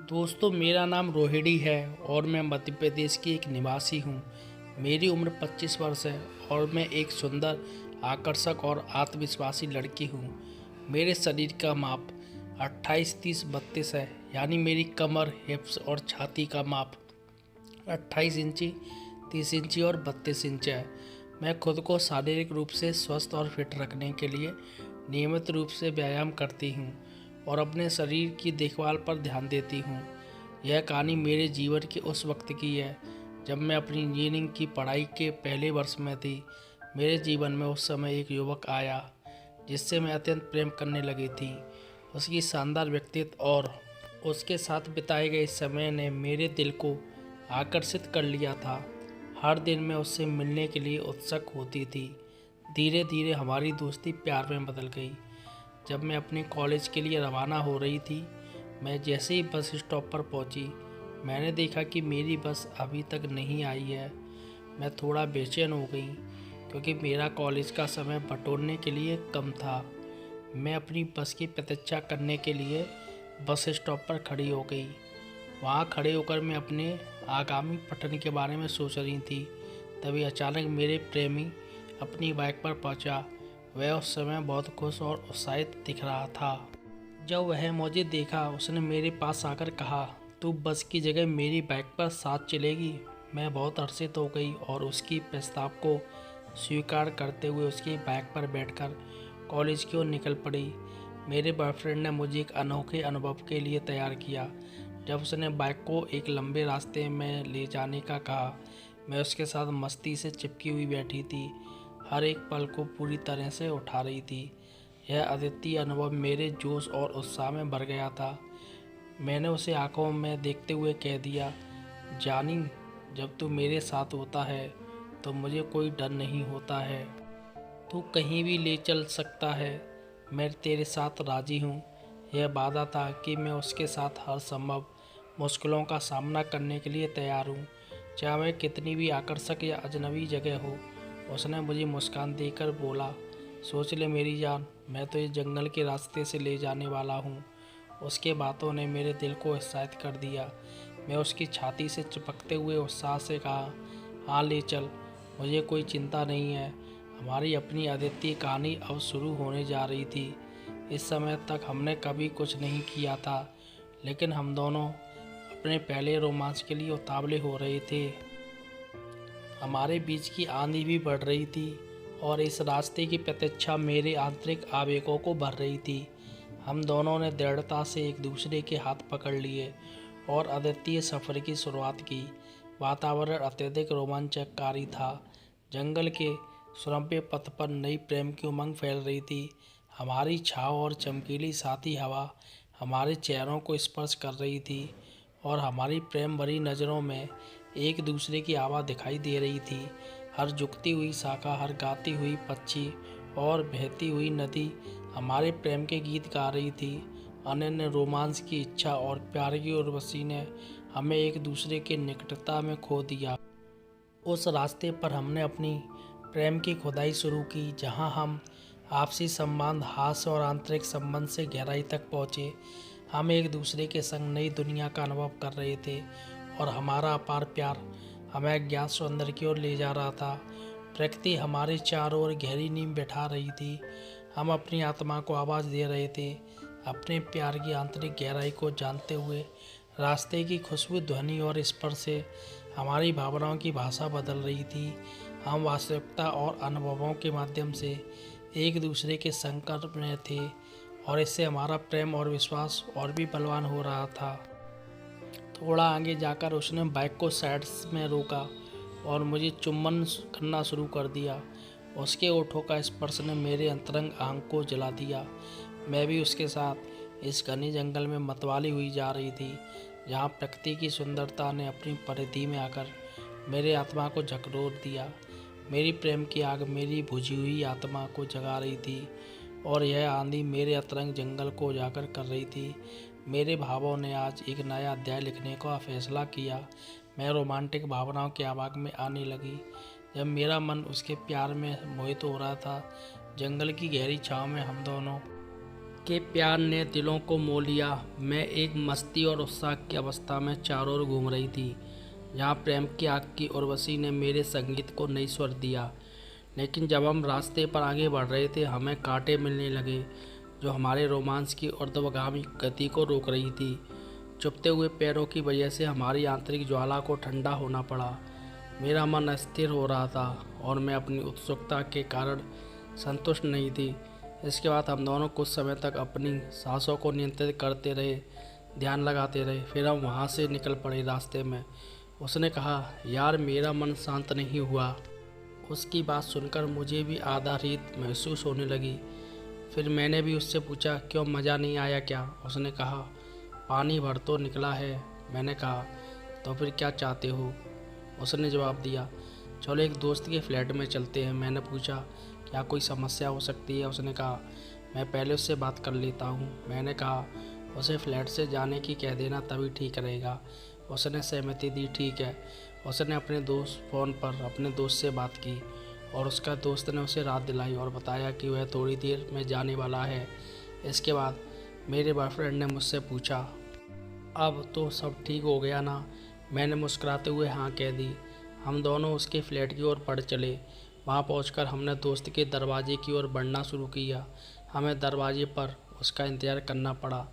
दोस्तों, मेरा नाम रोहिणी है और मैं मध्य प्रदेश की एक निवासी हूँ। मेरी उम्र 25 वर्ष है और मैं एक सुंदर, आकर्षक और आत्मविश्वासी लड़की हूँ। मेरे शरीर का माप 28, 30, 32 है, यानी मेरी कमर, हिप्स और छाती का माप 28 इंची, 30 इंची और 32 इंच है। मैं खुद को शारीरिक रूप से स्वस्थ और फिट रखने के लिए नियमित रूप से व्यायाम करती हूँ और अपने शरीर की देखभाल पर ध्यान देती हूँ। यह कहानी मेरे जीवन के उस वक्त की है जब मैं अपनी इंजीनियरिंग की पढ़ाई के पहले वर्ष में थी। मेरे जीवन में उस समय एक युवक आया जिससे मैं अत्यंत प्रेम करने लगी थी। उसकी शानदार व्यक्तित्व और उसके साथ बिताए गए समय ने मेरे दिल को आकर्षित कर लिया था। हर दिन मैं उससे मिलने के लिए उत्सुक होती थी। धीरे धीरे हमारी दोस्ती प्यार में बदल गई। जब मैं अपने कॉलेज के लिए रवाना हो रही थी, मैं जैसे ही बस स्टॉप पर पहुंची, मैंने देखा कि मेरी बस अभी तक नहीं आई है। मैं थोड़ा बेचैन हो गई क्योंकि मेरा कॉलेज का समय बटोरने के लिए कम था। मैं अपनी बस की प्रतीक्षा करने के लिए बस स्टॉप पर खड़ी हो गई। वहाँ खड़े होकर मैं अपने आगामी पठन के बारे में सोच रही थी। तभी अचानक मेरे प्रेमी अपनी बाइक पर पहुंचा। वह उस समय बहुत खुश और उत्साहित दिख रहा था। जब वह मुझे देखा, उसने मेरे पास आकर कहा, तू बस की जगह मेरी बाइक पर साथ चलेगी। मैं बहुत हर्षित हो गई और उसकी प्रस्ताव को स्वीकार करते हुए उसकी बाइक पर बैठकर कॉलेज की ओर निकल पड़ी। मेरे बॉयफ्रेंड ने मुझे एक अनोखे अनुभव के लिए तैयार किया। जब उसने बाइक को एक लंबे रास्ते में ले जाने का कहा, मैं उसके साथ मस्ती से चिपकी हुई बैठी थी, हर एक पल को पूरी तरह से उठा रही थी। यह अद्वितीय अनुभव मेरे जोश और उत्साह में भर गया था। मैंने उसे आंखों में देखते हुए कह दिया, जानी, जब तू मेरे साथ होता है तो मुझे कोई डर नहीं होता है। तू कहीं भी ले चल सकता है, मैं तेरे साथ राजी हूँ। यह वादा था कि मैं उसके साथ हर संभव मुश्किलों का सामना करने के लिए तैयार हूँ, चाहे वह कितनी भी आकर्षक या अजनबी जगह हो। उसने मुझे मुस्कान देकर बोला, सोच ले मेरी जान, मैं तो इस जंगल के रास्ते से ले जाने वाला हूँ। उसके बातों ने मेरे दिल को उत्साहित कर दिया। मैं उसकी छाती से चिपकते हुए उत्साह से कहा, हाँ ले चल, मुझे कोई चिंता नहीं है। हमारी अपनी अद्वितीय कहानी अब शुरू होने जा रही थी। इस समय तक हमने कभी कुछ नहीं किया था, लेकिन हम दोनों अपने पहले रोमांच के लिए उतावले हो रहे थे। हमारे बीच की आंधी भी बढ़ रही थी और इस रास्ते की प्रतीक्षा मेरे आंतरिक आवेगों को भर रही थी। हम दोनों ने दृढ़ता से एक दूसरे के हाथ पकड़ लिए और अद्वितीय सफ़र की शुरुआत की। वातावरण अत्यधिक रोमांचकारी था। जंगल के सुरम्य पथ पर नई प्रेम की उमंग फैल रही थी। हमारी छाँव और चमकीली साथी हवा हमारे चेहरों को स्पर्श कर रही थी और हमारी प्रेम भरी नज़रों में एक दूसरे की आवाज़ दिखाई दे रही थी। हर झुकती हुई शाखा, हर गाती हुई पक्षी और बहती हुई नदी हमारे प्रेम के गीत गा रही थी। अनन्य रोमांस की इच्छा और प्यार की उर्वशी ने हमें एक दूसरे के निकटता में खो दिया। उस रास्ते पर हमने अपनी प्रेम की खुदाई शुरू की, जहां हम आपसी संबंध, हास्य और आंतरिक संबंध से गहराई तक पहुँचे। हम एक दूसरे के संग नई दुनिया का अनुभव कर रहे थे और हमारा अपार प्यार हमें अज्ञात सौंदर्य की ओर ले जा रहा था। प्रकृति हमारे चारों ओर गहरी नींव बैठा रही थी। हम अपनी आत्मा को आवाज़ दे रहे थे, अपने प्यार की आंतरिक गहराई को जानते हुए। रास्ते की खुशबू, ध्वनि और स्पर्श से हमारी भावनाओं की भाषा बदल रही थी। हम वास्तविकता और अनुभवों के माध्यम से एक दूसरे के संपर्क में थे और इससे हमारा प्रेम और विश्वास और भी बलवान हो रहा था। थोड़ा आगे जाकर उसने बाइक को साइड में रोका और मुझे चुम्बन करना शुरू कर दिया। उसके ओठों का स्पर्श ने मेरे अंतरंग आंख को जला दिया। मैं भी उसके साथ इस घने जंगल में मतवाली हुई जा रही थी, जहाँ प्रकृति की सुंदरता ने अपनी परिधि में आकर मेरे आत्मा को झकझोर दिया। मेरी प्रेम की आग मेरी बुझी हुई आत्मा को जगा रही थी और यह आंधी मेरे अंतरंग जंगल को उजागर कर रही थी। मेरे भावों ने आज एक नया अध्याय लिखने का फैसला किया। मैं रोमांटिक भावनाओं के आवाग में आने लगी। जब मेरा मन उसके प्यार में मोहित हो रहा था, जंगल की गहरी छाँव में हम दोनों के प्यार ने दिलों को मोह लिया। मैं एक मस्ती और उत्साह की अवस्था में चारों ओर घूम रही थी, जहाँ प्रेम की आग की उर्वशी ने मेरे संगीत को नई स्वर दिया। लेकिन जब हम रास्ते पर आगे बढ़ रहे थे, हमें कांटे मिलने लगे जो हमारे रोमांस की ऊर्ध्वगामी गति को रोक रही थी। चुभते हुए पैरों की वजह से हमारी आंतरिक ज्वाला को ठंडा होना पड़ा। मेरा मन अस्थिर हो रहा था और मैं अपनी उत्सुकता के कारण संतुष्ट नहीं थी। इसके बाद हम दोनों कुछ समय तक अपनी सांसों को नियंत्रित करते रहे, ध्यान लगाते रहे। फिर हम वहाँ से निकल पड़े। रास्ते में उसने कहा, यार मेरा मन शांत नहीं हुआ। उसकी बात सुनकर मुझे भी आधारित महसूस होने लगी। फिर मैंने भी उससे पूछा, क्यों, मज़ा नहीं आया क्या? उसने कहा, पानी भर तो निकला है। मैंने कहा, तो फिर क्या चाहते हो? उसने जवाब दिया, चलो एक दोस्त के फ्लैट में चलते हैं। मैंने पूछा, क्या कोई समस्या हो सकती है? उसने कहा, मैं पहले उससे बात कर लेता हूँ। मैंने कहा, उसे फ्लैट से जाने की कह देना, तभी ठीक रहेगा। उसने सहमति दी। ठीक है। उसने अपने दोस्त फ़ोन पर अपने दोस्त से बात की और उसका दोस्त ने उसे राहत दिलाई और बताया कि वह थोड़ी देर में जाने वाला है। इसके बाद मेरे बॉयफ्रेंड ने मुझसे पूछा, अब तो सब ठीक हो गया ना? मैंने मुस्कुराते हुए हाँ कह दी। हम दोनों उसके फ्लैट की ओर बढ़ चले। वहाँ पहुंचकर हमने दोस्त के दरवाजे की ओर बढ़ना शुरू किया। हमें दरवाजे पर उसका इंतज़ार करना पड़ा।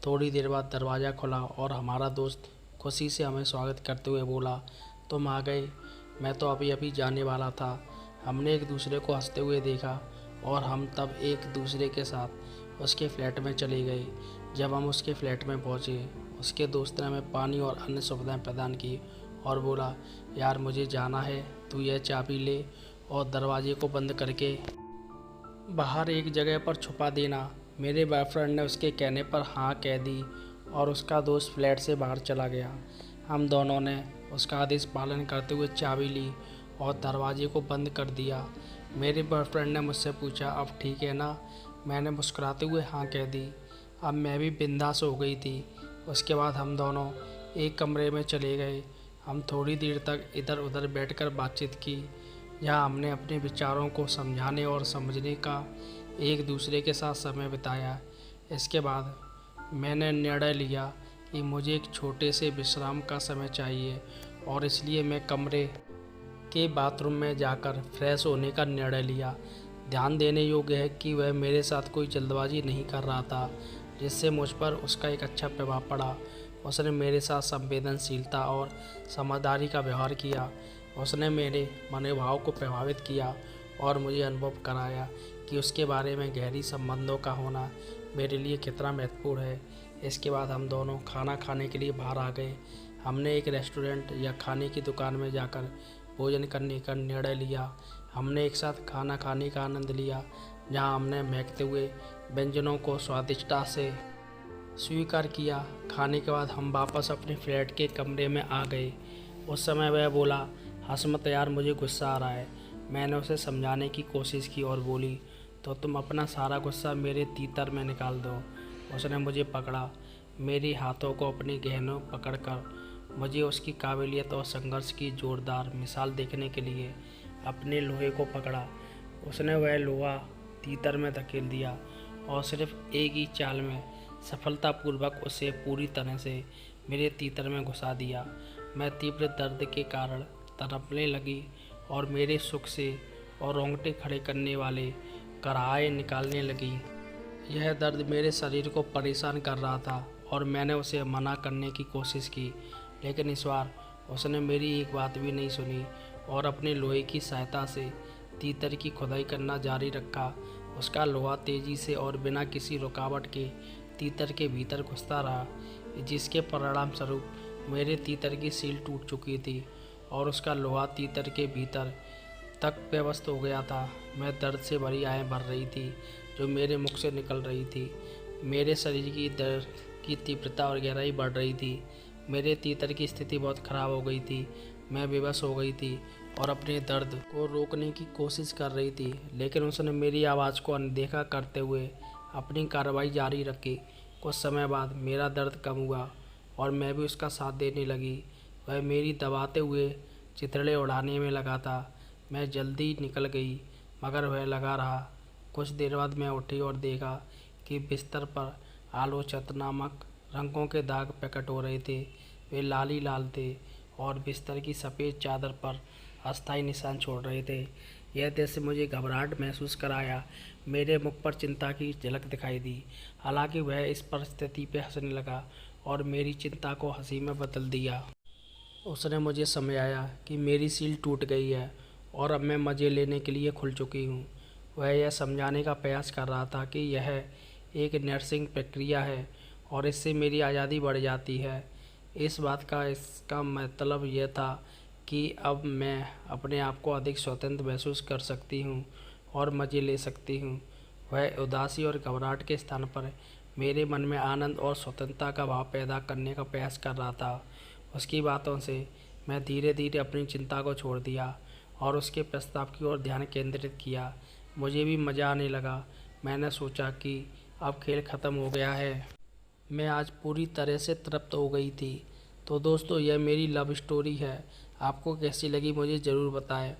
थोड़ी देर बाद दरवाज़ा खुला और हमारा दोस्त खुशी से हमें स्वागत करते हुए बोला, तुम आ गए, मैं तो अभी अभी जाने वाला था। हमने एक दूसरे को हंसते हुए देखा और हम तब एक दूसरे के साथ उसके फ्लैट में चले गए। जब हम उसके फ्लैट में पहुँचे, उसके दोस्त ने हमें पानी और अन्य सुविधाएं प्रदान की और बोला, यार मुझे जाना है, तू यह चाबी ले और दरवाजे को बंद करके बाहर एक जगह पर छुपा देना। मेरे बॉयफ्रेंड ने उसके कहने पर हाँ कह दी और उसका दोस्त फ्लैट से बाहर चला गया। हम दोनों ने उसका आदेश पालन करते हुए चाबी ली और दरवाजे को बंद कर दिया। मेरे बॉयफ्रेंड ने मुझसे पूछा, अब ठीक है ना? मैंने मुस्कुराते हुए हाँ कह दी। अब मैं भी बिंदास हो गई थी। उसके बाद हम दोनों एक कमरे में चले गए। हम थोड़ी देर तक इधर उधर बैठकर बातचीत की, जहाँ हमने अपने विचारों को समझाने और समझने का एक दूसरे के साथ समय बिताया। इसके बाद मैंने निर्णय लिया कि मुझे एक छोटे से विश्राम का समय चाहिए और इसलिए मैं कमरे के बाथरूम में जाकर फ्रेश होने का निर्णय लिया। ध्यान देने योग्य है कि वह मेरे साथ कोई जल्दबाजी नहीं कर रहा था, जिससे मुझ पर उसका एक अच्छा प्रभाव पड़ा। उसने मेरे साथ संवेदनशीलता और समझदारी का व्यवहार किया। उसने मेरे मनोभाव को प्रभावित किया और मुझे अनुभव कराया कि उसके बारे में गहरी संबंधों का होना मेरे लिए कितना महत्वपूर्ण है। इसके बाद हम दोनों खाना खाने के लिए बाहर आ गए। हमने एक रेस्टोरेंट या खाने की दुकान में जाकर भोजन करने का निर्णय लिया। हमने एक साथ खाना खाने का आनंद लिया, जहां हमने महकते हुए व्यंजनों को स्वादिष्टता से स्वीकार किया। खाने के बाद हम वापस अपने फ्लैट के कमरे में आ गए। उस समय वह बोला, हंस मत यार, मुझे गुस्सा आ रहा है। मैंने उसे समझाने की कोशिश की और बोली, तो तुम अपना सारा गुस्सा मेरे तीतर में निकाल दो। उसने मुझे पकड़ा, मेरे हाथों को अपने गहनों पकड़कर मुझे उसकी काबिलियत और संघर्ष की जोरदार मिसाल देखने के लिए अपने लोहे को पकड़ा। उसने वह लोहा तीतर में धकेल दिया और सिर्फ एक ही चाल में सफलतापूर्वक उसे पूरी तरह से मेरे तीतर में घुसा दिया। मैं तीव्र दर्द के कारण तड़पने लगी और मेरे सुख से और रोंगटे खड़े करने वाले कराहे निकालने लगी। यह दर्द मेरे शरीर को परेशान कर रहा था और मैंने उसे मना करने की कोशिश की, लेकिन इस बार उसने मेरी एक बात भी नहीं सुनी और अपने लोहे की सहायता से तीतर की खुदाई करना जारी रखा। उसका लोहा तेजी से और बिना किसी रुकावट के तीतर के भीतर घुसता रहा, जिसके परिणाम स्वरूप मेरे तीतर की सील टूट चुकी थी और उसका लोहा तीतर के भीतर तक व्यवस्थ हो गया था। मैं दर्द से भरी आहें भर रही थी जो मेरे मुख से निकल रही थी। मेरे शरीर की दर्द की तीव्रता और गहराई बढ़ रही थी। मेरे तीतर की स्थिति बहुत खराब हो गई थी। मैं बेबस हो गई थी और अपने दर्द को रोकने की कोशिश कर रही थी, लेकिन उसने मेरी आवाज़ को अनदेखा करते हुए अपनी कार्रवाई जारी रखी। कुछ समय बाद मेरा दर्द कम हुआ और मैं भी उसका साथ देने लगी। वह मेरी दबाते हुए चिथड़े उड़ाने में लगा था। मैं जल्दी निकल गई, मगर वह लगा रहा। कुछ देर बाद मैं उठी और देखा कि बिस्तर पर आलोचनात्मक रंगों के दाग प्रकट हो रहे थे। वे लाली लाल थे और बिस्तर की सफ़ेद चादर पर अस्थायी निशान छोड़ रहे थे। यह दृश्य मुझे घबराहट महसूस कराया। मेरे मुख पर चिंता की झलक दिखाई दी। हालांकि वह इस परिस्थिति पे हंसने लगा और मेरी चिंता को हंसी में बदल दिया। उसने मुझे समझाया कि मेरी सील टूट गई है और अब मैं मज़े लेने के लिए खुल चुकी हूँ। वह यह समझाने का प्रयास कर रहा था कि यह एक नर्सिंग प्रक्रिया है और इससे मेरी आज़ादी बढ़ जाती है। इस बात का इसका मतलब यह था कि अब मैं अपने आप को अधिक स्वतंत्र महसूस कर सकती हूँ और मज़े ले सकती हूँ। वह उदासी और घबराहट के स्थान पर मेरे मन में आनंद और स्वतंत्रता का भाव पैदा करने का प्रयास कर रहा था। उसकी बातों से मैं धीरे धीरे अपनी चिंता को छोड़ दिया और उसके प्रस्ताव की ओर ध्यान केंद्रित किया। मुझे भी मज़ा आने लगा। मैंने सोचा कि अब खेल ख़त्म हो गया है। मैं आज पूरी तरह से तृप्त हो गई थी। तो दोस्तों, यह मेरी लव स्टोरी है। आपको कैसी लगी मुझे ज़रूर बताएं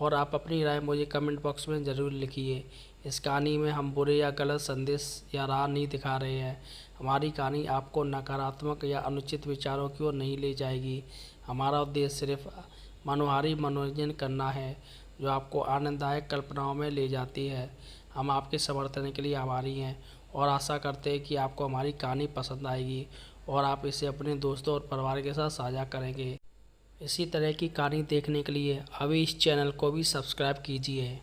और आप अपनी राय मुझे कमेंट बॉक्स में ज़रूर लिखिए। इस कहानी में हम बुरे या गलत संदेश या राह नहीं दिखा रहे हैं। हमारी कहानी आपको नकारात्मक या अनुचित विचारों की ओर नहीं ले जाएगी। हमारा उद्देश्य सिर्फ मनोहारी मनोरंजन करना है जो आपको आनंददायक कल्पनाओं में ले जाती है। हम आपके समर्थन के लिए आभारी हैं और आशा करते हैं कि आपको हमारी कहानी पसंद आएगी और आप इसे अपने दोस्तों और परिवार के साथ साझा करेंगे। इसी तरह की कहानी देखने के लिए अभी इस चैनल को भी सब्सक्राइब कीजिए।